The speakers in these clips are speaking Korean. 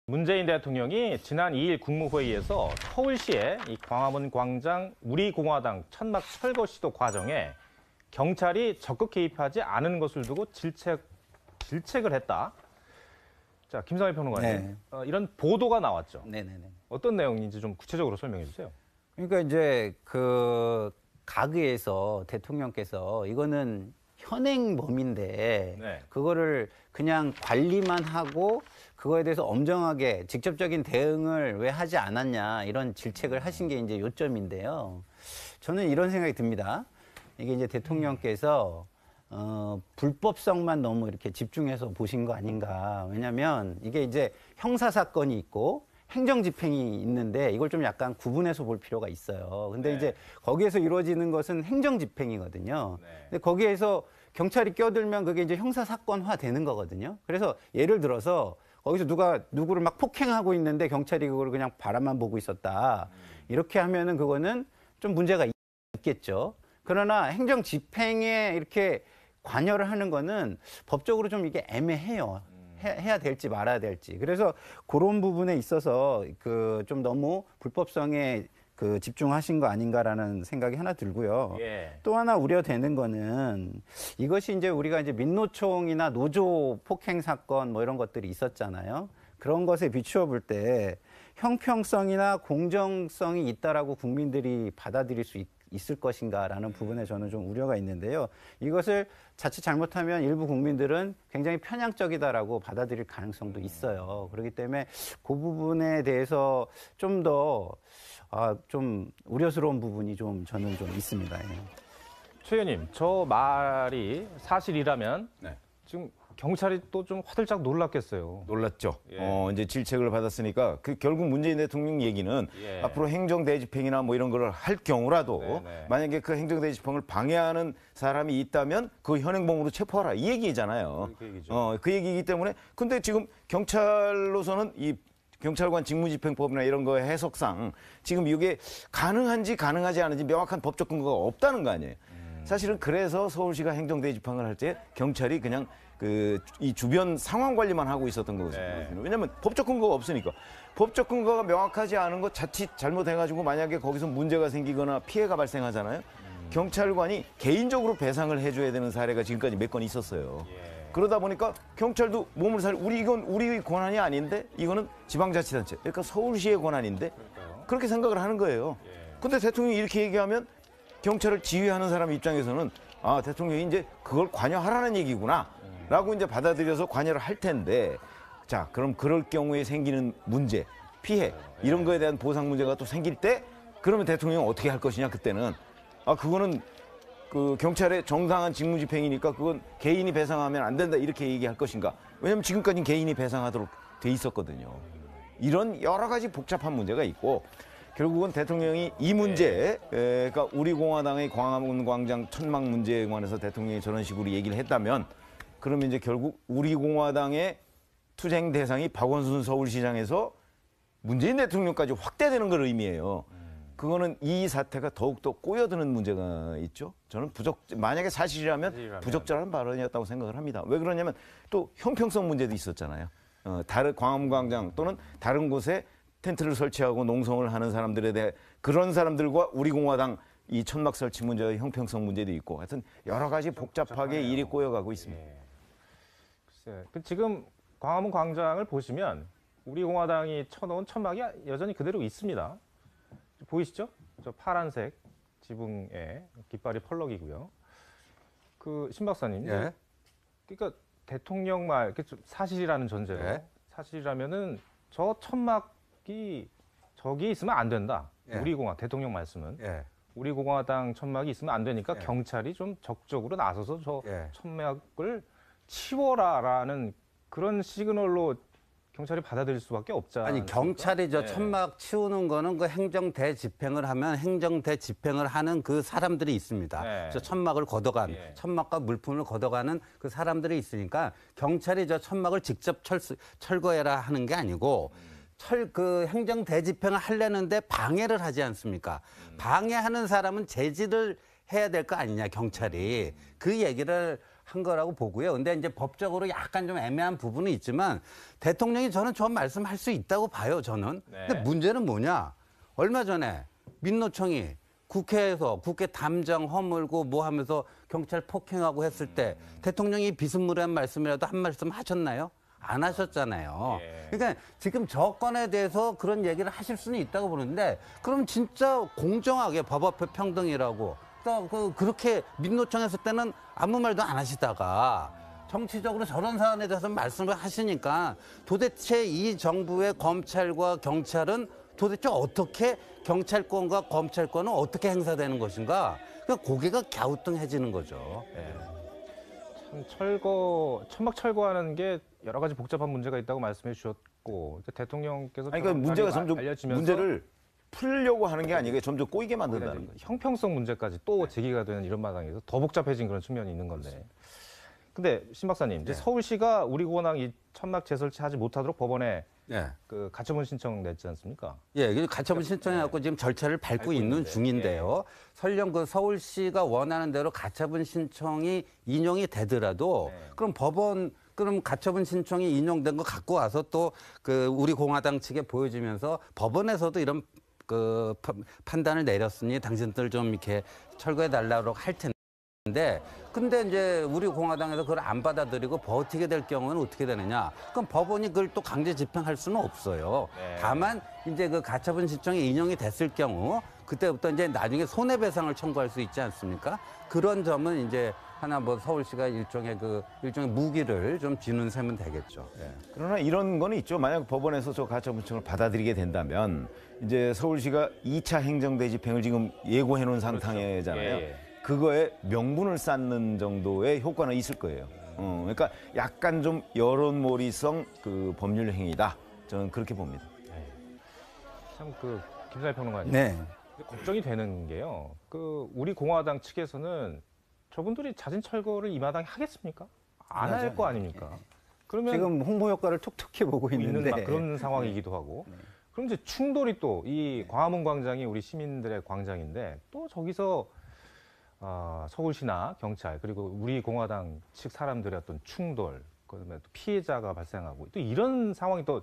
문재인 대통령이 지난 2일 국무회의에서 서울시의 이 광화문 광장 우리공화당 천막 철거 시도 과정에 경찰이 적극 개입하지 않은 것을 두고 질책을 했다. 자, 김성일 평론가님, 네. 이런 보도가 나왔죠. 네네네. 어떤 내용인지 좀 구체적으로 설명해 주세요. 그러니까 이제 그 가그에서 대통령께서 이거는 현행범인데 네. 그거를 그냥 관리만 하고 그거에 대해서 엄정하게 직접적인 대응을 왜 하지 않았냐 이런 질책을 하신 게 이제 요점인데요. 저는 이런 생각이 듭니다. 이게 이제 대통령께서 불법성만 너무 이렇게 집중해서 보신 거 아닌가. 왜냐하면 이게 이제 형사 사건이 있고 행정 집행이 있는데 이걸 좀 약간 구분해서 볼 필요가 있어요. 근데 네. 이제 거기에서 이루어지는 것은 행정 집행이거든요. 네. 근데 거기에서 경찰이 껴들면 그게 이제 형사 사건화 되는 거거든요. 그래서 예를 들어서 거기서 누가 누구를 막 폭행하고 있는데 경찰이 그걸 그냥 바라만 보고 있었다. 이렇게 하면은 그거는 좀 문제가 있겠죠. 그러나 행정 집행에 이렇게 관여를 하는 거는 법적으로 좀 이게 애매해요. 해야 될지 말아야 될지. 그래서 그런 부분에 있어서 그 좀 너무 불법성에 그 집중하신 거 아닌가라는 생각이 하나 들고요. 예. 또 하나 우려되는 거는 이것이 이제 우리가 이제 민노총이나 노조 폭행 사건 뭐 이런 것들이 있었잖아요. 그런 것에 비추어 볼 때 형평성이나 공정성이 있다라고 국민들이 받아들일 수 있을 것인가라는 부분에 저는 좀 우려가 있는데요. 이것을 자칫 잘못하면 일부 국민들은 굉장히 편향적이다라고 받아들일 가능성도 있어요. 그렇기 때문에 그 부분에 대해서 좀 더 좀 우려스러운 부분이 좀 저는 좀 있습니다. 예. 최 의원님, 저 말이 사실이라면 네. 지금 경찰이 또 좀 화들짝 놀랐겠어요. 놀랐죠. 예. 이제 질책을 받았으니까 결국 문재인 대통령 얘기는 예. 앞으로 행정 대집행이나 뭐 이런 거를 할 경우라도 네네. 만약에 그 행정 대집행을 방해하는 사람이 있다면 그 현행범으로 체포하라 이 얘기잖아요. 그 얘기죠. 그 얘기이기 때문에 근데 지금 경찰로서는 이 경찰관 직무집행법이나 이런 거 해석상 지금 이게 가능한지 가능하지 않은지 명확한 법적 근거가 없다는 거 아니에요. 사실은 그래서 서울시가 행정 대집행을 할 때 경찰이 그냥 이 주변 상황 관리만 하고 있었던 거거든요. 네. 왜냐하면 법적 근거가 없으니까. 법적 근거가 명확하지 않은 거 자칫 잘못해가지고 만약에 거기서 문제가 생기거나 피해가 발생하잖아요. 경찰관이 개인적으로 배상을 해줘야 되는 사례가 지금까지 몇 건 있었어요. 예. 그러다 보니까 경찰도 몸을 이건 우리 권한이 아닌데 이거는 지방자치단체, 그러니까 서울시의 권한인데 그러니까요. 그렇게 생각을 하는 거예요. 근데 대통령이 이렇게 얘기하면 경찰을 지휘하는 사람 입장에서는 아, 대통령이 이제 그걸 관여하라는 얘기구나 라고 이제 받아들여서 관여를 할 텐데 자, 그럼 그럴 경우에 생기는 문제, 피해 이런 거에 대한 보상 문제가 또 생길 때 그러면 대통령은 어떻게 할 것이냐 그때는 그거는 그 경찰의 정당한 직무집행이니까 그건 개인이 배상하면 안 된다 이렇게 얘기할 것인가. 왜냐하면 지금까지는 개인이 배상하도록 돼 있었거든요. 이런 여러 가지 복잡한 문제가 있고 결국은 대통령이 이 문제, 그러니까 우리 공화당의 광화문 광장 천막 문제에 관해서 대통령이 저런 식으로 얘기를 했다면 그러면 이제 결국 우리 공화당의 투쟁 대상이 박원순 서울시장에서 문재인 대통령까지 확대되는 걸 의미해요. 그거는 이 사태가 더욱더 꼬여드는 문제가 있죠. 저는 만약에 사실이라면 부적절한 발언이었다고 생각을 합니다. 왜 그러냐면 또 형평성 문제도 있었잖아요. 다른 광화문 광장 또는 다른 곳에 텐트를 설치하고 농성을 하는 사람들에 대해 그런 사람들과 우리 공화당 이 천막 설치 문제의 형평성 문제도 있고 하여튼 여러 가지 복잡하게 일이 꼬여가고 있습니다. 예. 글쎄, 지금 광화문 광장을 보시면 우리 공화당이 쳐놓은 천막이 여전히 그대로 있습니다. 보이시죠? 저 파란색 지붕에 깃발이 펄럭이고요. 신 박사님, 예. 그러니까 대통령 말 사실이라는 전제로 예. 사실이라면은 저 천막이 저기 있으면 안 된다. 예. 대통령 말씀은 예. 우리 공화당 천막이 있으면 안 되니까 예. 경찰이 좀 적극적으로 나서서 저 예. 천막을 치워라라는 그런 시그널로 경찰이 받아들일 수밖에 없잖아요. 아니 경찰이 저 네. 천막 치우는 거는 그 행정 대집행을 하면 행정 대집행을 하는 그 사람들이 있습니다. 네. 저 천막을 걷어간 예. 천막과 물품을 걷어가는 그 사람들이 있으니까 경찰이 저 천막을 직접 철거해라 하는 게 아니고 그 행정 대집행을 하려는데 방해를 하지 않습니까? 방해하는 사람은 제지를 해야 될 거 아니냐 경찰이 그 얘기를 한 거라고 보고요. 근데 이제 법적으로 약간 좀 애매한 부분은 있지만 대통령이 저는 저 말씀할 수 있다고 봐요, 저는. 네. 근데 문제는 뭐냐? 얼마 전에 민노총이 국회에서 국회 담장 허물고 뭐 하면서 경찰 폭행하고 했을 때 대통령이 비스무리한 말씀이라도 한 말씀 하셨나요? 안 하셨잖아요. 예. 그러니까 지금 저 건에 대해서 그런 얘기를 하실 수는 있다고 보는데 그럼 진짜 공정하게 법 앞에 평등이라고 또 그렇게 민노총 했을 때는 아무 말도 안 하시다가 정치적으로 저런 사안에 대해서 말씀을 하시니까 도대체 이 정부의 검찰과 경찰은 도대체 어떻게 경찰권과 검찰권은 어떻게 행사되는 것인가? 그러니까 고개가 갸우뚱해지는 거죠. 예. 참 천막 철거하는 게 여러 가지 복잡한 문제가 있다고 말씀해 주셨고 대통령께서 아니, 그러니까 문제가 점점 알려지면서 문제를 풀려고 하는 게 아니고 점점 꼬이게 만든다는 거죠. 형평성 문제까지 또 제기가 되는 이런 마당에서 더 복잡해진 그런 측면이 있는 건데. 근데 신 박사님, 이제 서울시가 우리공화당 이 천막 재설치하지 못하도록 법원에 네. 그 가처분 신청 냈지 않습니까? 예, 가처분 신청해갖고 지금 절차를 밟고 있는 있는데, 중인데요. 설령 그 서울시가 원하는 대로 가처분 신청이 인용이 되더라도 그럼 그럼 가처분 신청이 인용된 거 갖고 와서 또 그 우리 공화당 측에 보여주면서 법원에서도 이런 그 판단을 내렸으니 당신들 좀 이렇게 철거해 달라고 할 텐데. 근데 이제 우리 공화당에서 그걸 안 받아들이고 버티게 될 경우는 어떻게 되느냐? 그럼 법원이 그걸 또 강제 집행할 수는 없어요. 네. 다만 이제 그 가처분 신청이 인용이 됐을 경우 그때부터 이제 나중에 손해배상을 청구할 수 있지 않습니까? 그런 점은 이제 하나 뭐 서울시가 일종의 무기를 좀 쥐는 셈은 되겠죠. 예. 그러나 이런 거는 있죠. 만약 법원에서 저 가처분 신청을 받아들이게 된다면 이제 서울시가 2차 행정대 집행을 지금 예고해 놓은 상황이잖아요. 예, 예. 그거에 명분을 쌓는 정도의 효과는 있을 거예요. 그러니까 약간 좀 여론몰이성 그 법률 행위다. 저는 그렇게 봅니다. 참 그 김사희 평론가님. 네. 걱정이 되는 게요. 그 우리 공화당 측에서는 저분들이 자진 철거를 이 마당에 하겠습니까? 안 할 거 아닙니까? 그러면 지금 홍보 효과를 톡톡히 보고 있는 있는데 막 그런 상황이기도 하고. 그럼 이제 충돌이 또 이 광화문 광장이 우리 시민들의 광장인데 또 저기서 서울시나 경찰 그리고 우리 공화당 측 사람들의 어떤 충돌, 그다음에 또 피해자가 발생하고 또 이런 상황이 또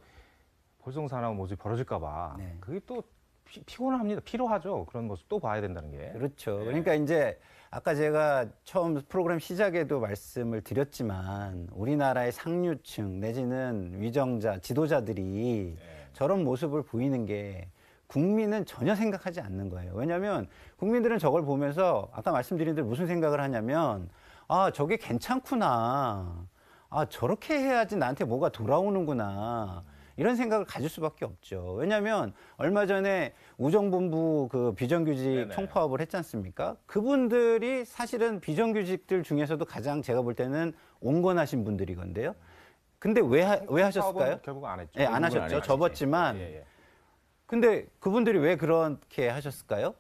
볼썽사나운 모습이 벌어질까봐 네. 그게 또 피곤합니다. 필요하죠. 그런 모습 또 봐야 된다는 게. 그렇죠. 그러니까 이제 아까 제가 처음 프로그램 시작에도 말씀을 드렸지만 우리나라의 상류층 내지는 위정자, 지도자들이 저런 모습을 보이는 게 국민은 전혀 생각하지 않는 거예요. 왜냐하면 국민들은 저걸 보면서 아까 말씀드린 대로 무슨 생각을 하냐면 저게 괜찮구나. 저렇게 해야지 나한테 뭐가 돌아오는구나. 이런 생각을 가질 수밖에 없죠. 왜냐하면 얼마 전에 우정본부 그 비정규직 네네. 총파업을 했지 않습니까? 그분들이 사실은 비정규직들 중에서도 가장 제가 볼 때는 온건하신 분들이건데요. 근데 왜 하셨을까요? 결국 안 했죠. 네, 안 결국은 안 하셨죠. 했지. 접었지만. 예. 근데 그분들이 왜 그렇게 하셨을까요?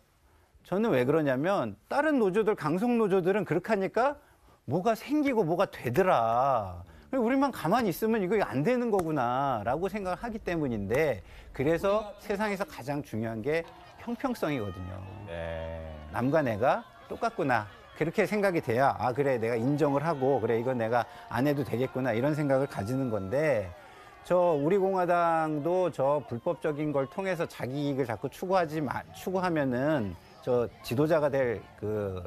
저는 왜 그러냐면 다른 노조들, 강성 노조들은 그렇게 하니까 뭐가 생기고 뭐가 되더라. 우리만 가만히 있으면 이거 안 되는 거구나라고 생각을 하기 때문인데 그래서 세상에서 가장 중요한 게 형평성이거든요. 네. 남과 내가 똑같구나. 그렇게 생각이 돼야 그래 내가 인정을 하고 그래 이건 내가 안 해도 되겠구나 이런 생각을 가지는 건데 우리 공화당도 저 불법적인 걸 통해서 자기 이익을 자꾸 추구하면은 저 지도자가 될 그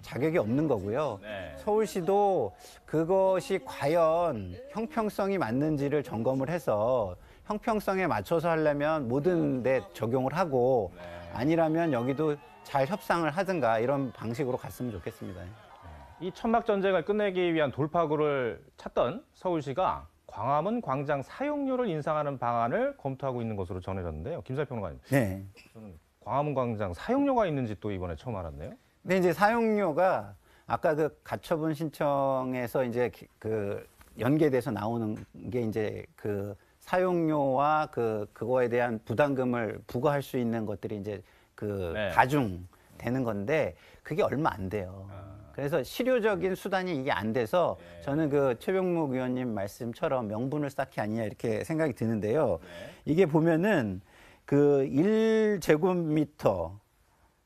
자격이 없는 거고요. 네. 서울시도 그것이 과연 형평성이 맞는지를 점검을 해서 형평성에 맞춰서 하려면 모든 데 적용을 하고 아니라면 여기도 잘 협상을 하든가 이런 방식으로 갔으면 좋겠습니다. 이 천막 전쟁을 끝내기 위한 돌파구를 찾던 서울시가 광화문 광장 사용료를 인상하는 방안을 검토하고 있는 것으로 전해졌는데요. 김사희 평론가님, 네. 저는 광화문 광장 사용료가 있는지 또 이번에 처음 알았네요. 근데 이제 사용료가 아까 그 가처분 신청에서 이제 그 연계돼서 나오는 게 이제 그 사용료와 그거에 대한 부담금을 부과할 수 있는 것들이 이제 가중되는 건데 그게 얼마 안 돼요. 그래서 실효적인 수단이 이게 안 돼서 저는 그 최병묵 의원님 말씀처럼 명분을 쌓기 아니냐 이렇게 생각이 드는데요. 이게 보면은 그 1제곱미터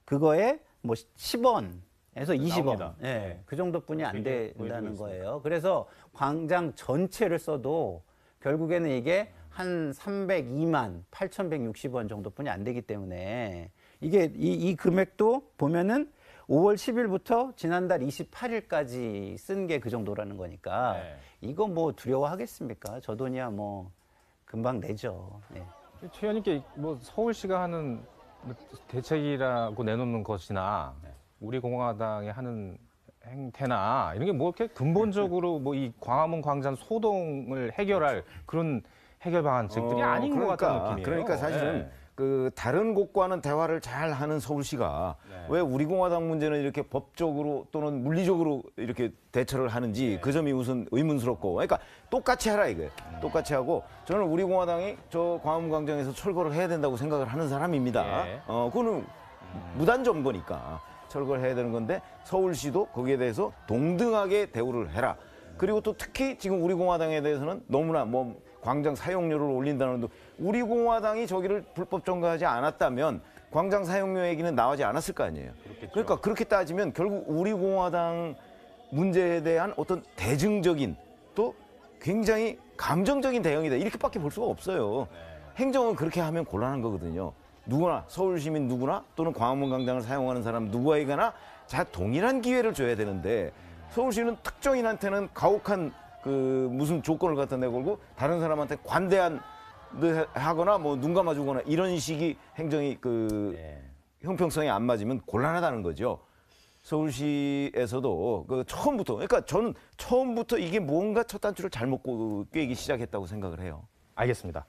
그거에 뭐 10원 에서 20억. 나옵니다. 예, 네. 그 정도뿐이 안 되게 된다는 보여주고 거예요. 그래서 광장 전체를 써도 결국에는 이게 한 302만 8,160원 정도뿐이 안 되기 때문에 이게 이 금액도 보면은 5월 10일부터 지난달 28일까지 쓴 게 그 정도라는 거니까 네. 이거 뭐 두려워하겠습니까? 저 돈이야 뭐 금방 내죠. 예. 최 의원님께 뭐 서울시가 하는 뭐 대책이라고 내놓는 것이나 우리 공화당이 하는 행태나 이런 게 뭐 이렇게 근본적으로 뭐 이 광화문 광장 소동을 해결할 그런 해결 방안책들이 아닌 것 같다는 느낌이에요. 그러니까 사실은 네. 그 다른 곳과는 대화를 잘 하는 서울시가 네. 왜 우리 공화당 문제는 이렇게 법적으로 또는 물리적으로 이렇게 대처를 하는지 그 점이 우선 의문스럽고, 그러니까 똑같이 하라 이거예요. 똑같이 하고, 저는 우리 공화당이 저 광화문 광장에서 철거를 해야 된다고 생각을 하는 사람입니다. 예. 그거는 무단점 거니까 철거를 해야 되는 건데, 서울시도 거기에 대해서 동등하게 대우를 해라. 그리고 또 특히 지금 우리 공화당에 대해서는 너무나 뭐 광장 사용료를 올린다는 도, 우리 공화당이 저기를 불법 점거하지 않았다면 광장 사용료 얘기는 나오지 않았을 거 아니에요. 그러니까 그렇게 따지면 결국 우리 공화당 문제에 대한 어떤 대증적인 또 굉장히 감정적인 대응이다, 이렇게밖에 볼 수가 없어요. 행정은 그렇게 하면 곤란한 거거든요. 누구나, 서울 시민 누구나 또는 광화문 광장을 사용하는 사람 누구에게나 자 동일한 기회를 줘야 되는데, 서울시는 특정인한테는 가혹한 그 무슨 조건을 갖다 내걸고 다른 사람한테 관대한 하거나 뭐 눈 감아주거나 이런 식이 행정이 그 네. 형평성이 안 맞으면 곤란하다는 거죠. 서울시에서도 그 처음부터, 그러니까 저는 처음부터 이게 뭔가 첫 단추를 잘못 꿰기 시작했다고 생각을 해요. 알겠습니다.